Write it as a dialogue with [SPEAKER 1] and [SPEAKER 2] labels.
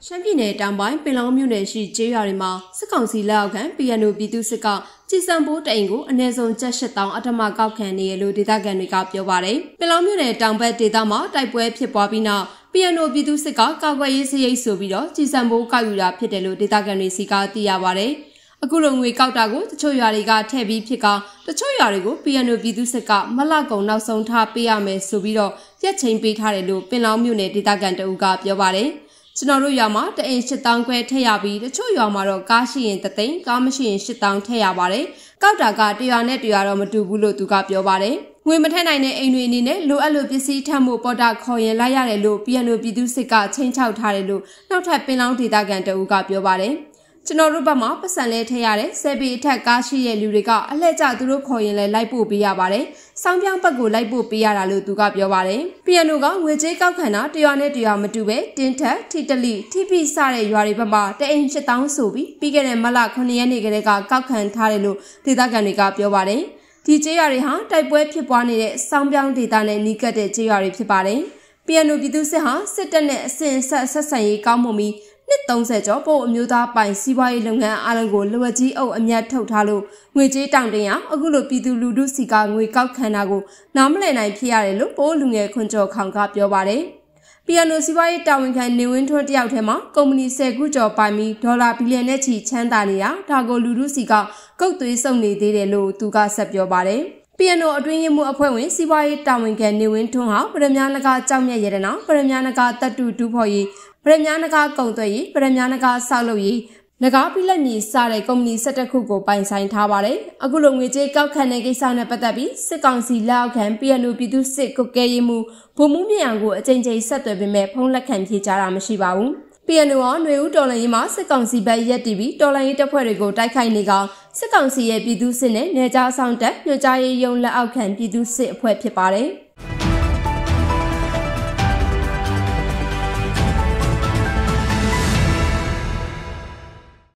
[SPEAKER 1] ရှမ်းပြည်နယ်တောင်ပိုင်းပင်လောင်းမြို့နယ်ရှိကျေးရွာတွေမှာစစ်ကောင်စီလက်အောက်ခံ PNO ပြည်သူစစ်ကကြည်စံပိုးတအိမ်ကိုအနည်းဆုံးကျပ်8000အထမကောက်ခံနေရလို့ဒေသခံတွေကပြောပါတယ်။ပင်လောင်းမြို့နယ်တောင်ဘက်ဒေသမှာတိုက်ပွဲဖြစ်ပွားပြီးနောက် PNO ပြည်သူစစ်ကကာကွယ်ရေးစရိတ်ဆိုပြီးတော့ကြည်စံပိုးကောက်ယူတာဖြစ်တယ်လို့ဒေသခံတွေစီကသိရပါတယ်။အခုလိုငွေကောက်တာကိုတချို့ရွာတွေကထည့်ပြီးဖြစ်ကတချို့ရွာတွေကို PNO ပြည်သူစစ်ကမလကုံနောက်ဆုံးထားပေးရမယ်ဆိုပြီးတော့ရက်ချိန်ပေးထားတယ်လို့ပင်လောင်းမြို့နယ်ဒေသခံတအူးကပြောပါတယ်။ကျွန်တော်တို့ရွာမှာတအိမ်8000ခွဲထည့်ရပြီးတချို့ရွာမှာတော့ကားရှိရင်3သိန်းကားမရှိရင်8000ထည့်ရပါတယ်။ကောက်တာကတရွာနဲ့တရွာတော့မတူဘူးလို့သူကပြောပါတယ်။ငွေမထည့်နိုင်တဲ့အိမ်တွေအနေနဲ့လိုအပ်လို့ပစ္စည်းထပ်မှုပေါ်တာခေါ်ရင်လိုက်ရတယ်လို့ PNO ပြည်သူစစ်ကချိန်ချောက်ထားတယ်လို့နောက်ထပ်ပင်လောင်းဒေသခံတအူးကပြောပါတယ်။ကျွန်တော်တို့ဘက်မှာပတ်စံလဲထည့်ရတဲ့ဆယ်ပီအထက်ကားရှိတဲ့လူတွေကအလှည့်ကျသူတို့ခေါ်ရင်လဲလိုက်ပို့ပေးရပါတယ်။စောင်းပြောင်းဘက်ကိုလိုက်ပို့ပေးရတာလို့သူကပြောပါတယ်။ PNO ကငွေကြေးကောက်ခံတာတရွာနဲ့တရွာမတူပဲတင်းထက်ထီတလီထိပိစတဲ့ရွာတွေဘက်မှာတအိမ်8000ဆိုပြီးခဲ့တဲ့မလ9ရက်နေ့ကလေးကကောက်ခံထားတယ်လို့ဒေသခံတွေကပြောပါတယ်။ဒီကျေးရွာတွေဟာတိုက်ပွဲဖြစ်ပွားနေတဲ့စောင်းပြောင်းဒေသနဲ့နီးကပ်တဲ့ကျေးရွာတွေဖြစ်ပါတယ်။ PNO ပြည်သူစစ်ဟာစစ်တပ်နဲ့အစဉ်ဆက်ဆံရေးကောင်းမွန်ပြီးနှစ်30ကျော်ပို့အမျိုးသားပိုင်စီးပွားရေးလုပ်ငန်းအားလုံးကိုလဝကြီးအုပ်အမြတ်ထုတ်ထားလို့ငွေကြေးတောင်တင်ရအခုလိုပြည်သူလူထုစီကငွေကောက်ခံတာကိုနားမလည်နိုင်ဖြစ်ရတယ်လို့ပို့လူငယ်ခွန်ကျော်ခေါင်ကပြောပါတယ်။ PNO စီးပွားရေးတာဝန်ခံနေဝင်းထွန်းတယောက်ထဲမှာကုမ္ပဏီ10ခုကျော်ပိုင်ပြီးဒေါ်လာဘီလီယံနဲ့ချီချမ်းသာနေတာဒါကိုလူထုစီကကုတ်သွေးစုံနေသေးတယ်လို့သူကဆက်ပြောပါတယ်။ PNO အတွင်းရေးမှုအဖွဲ့ဝင်စီးပွားရေးတာဝန်ခံနေဝင်းထွန်းဟာပရမ ्या နဂါကြောက်မြတ်ရတနာပရမ ्या နဂါတပ်တူဒူးဖော်ရေးပရမ ्या နဂါကုံသွဲရေးပရမ ्या နဂါဆောက်လုပ်ရေးနဂါပိလက်မြေစတဲ့ကုမ္ပဏီ17ခုကိုပိုင်ဆိုင်ထားပါတယ်။အခုလိုငွေကြေးကောက်ခံတဲ့ကိစ္စနဲ့ပတ်သက်ပြီးစစ်ကောင်စီလက်အောက်ခံ PNO ပြည်သူစစ်ကုတ်ကဲရေးမှုဗိုလ်မှူးမြင့်အောင်ကိုအကြိမ်ကြိမ်ဆက်သွယ်ပေမဲ့ဖုန်းလက်ခံဖြေကြားတာမရှိပါဘူး။ PNO ကຫນွေဦးတော်လှန်ရေးမှာစစ်ကောင်စီဘက်ရက်တီပြီးတော်လှန်ရေးတပ်ဖွဲ့တွေကိုတိုက်ခိုက်နေကောင်စစ်ကောင်စီရဲ့ပြည်သူစစ်နဲ့နေကြားဆောင်တက်ညွှန်ကြားရေးရုံးလက်အောက်ခံပြည်သူစစ်အဖွဲ့ဖြစ်ပါတယ်။